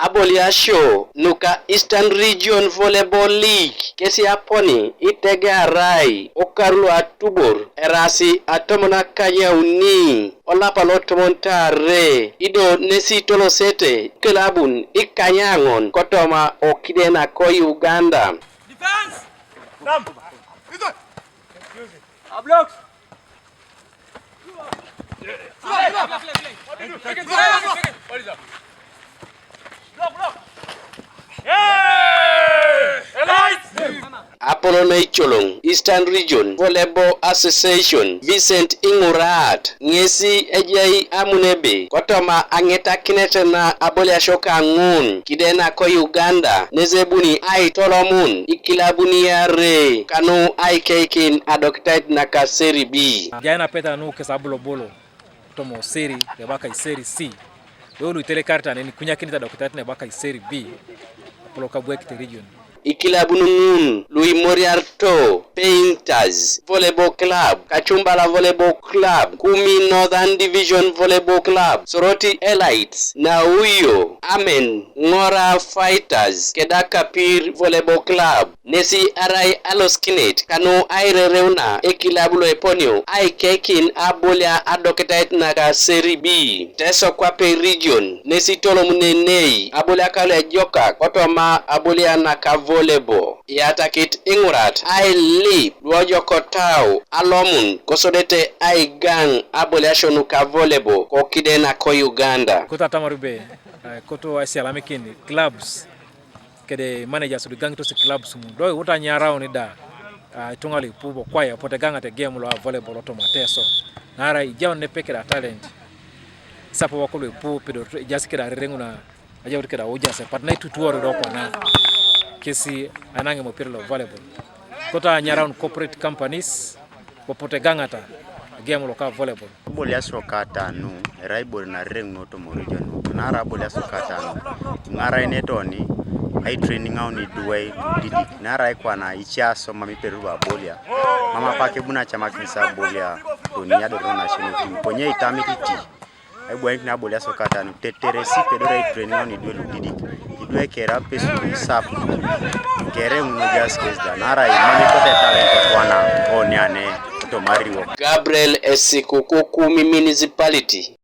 Abolia show nuka Eastern Region Volleyball League kesi aponi itege arai okarulo atubor erasi atomona kanya uni olapalo tomontare ido nesi tolosete kelabun ikanyangon kotoma okidena ko Uganda. Defense! Come! Blocks! Apollo Cholong, Eastern Region Volleyball Association, Vincent Ingurat, Ngesi Ejai Amunebe, Kotoma Angeta Kinetena Abolia Shoka Ngun, Kidena ko Uganda, Nezebuni Ai Tolomun, Ikilabuni Yare, Kanu Ai Kekin Adoktait Naka Seri B. Jana peta no kesabulo bolo, tomo seri, debaka iseri C. Dolu itele karta ni kunya kinita doktait nebaka iseri B. Apollo Kabwekite Region. Ikilabunungun, Louis Moriarto, Painters, Volleyball Club, Kachumbala Volleyball Club, Kumi Northern Division Volleyball Club, Soroti Elites, Nauyo, Amen, Ngora Fighters, Kedaka Pir Volleyball Club, Nesi Arai Aloskinet, Kanu Aire Reuna, Ekilabulo Eponio, Kekin Abolia Adoketait Naga Seri B, Teso Kwape Region, Nesi Tolomunenei, Abolia Kale Joka, Kotoma Abolia Naka Volleyball. Yatakit Ingurat, Lip, Rojo Kotao, Alomun, Kosodete Gang, Abolia Shonuka Volleyball, Kokidena ko Uganda. Kota tamarube, koto asialamekini, clubs, kede managers du gang to se clubs mu. Doi wuta Nyero ni da, tungali pubo kwaya, pote ganga te game lo volleyball otomateso. Nara ijao ne peke da talent. Sapo wakolo pu pedo jasike da rengu na aja urikeda ujase, patna tutuoro doko na. Kesi anange mopirlo volleyball. Kota Nyero corporate companies popote gangata game loka volleyball. Bolia sokata nu raibol na rengo to morijon. Nara bolia sokata nu. Ngara inetoni ai training au ni duwe didik. Nara ikwana ichaso mami peruwa bolia. Mama pake buna chama kinsa bolia dunia do national team. Ponye itamititi. Ai bwa na bolia sokata nu teteresi pedora training au ni duwe didik. Idwe kera pesu sap kere mujas kesda nara imani kote talent kwana onyane to mariwo. Gabriel Esikuku Municipality.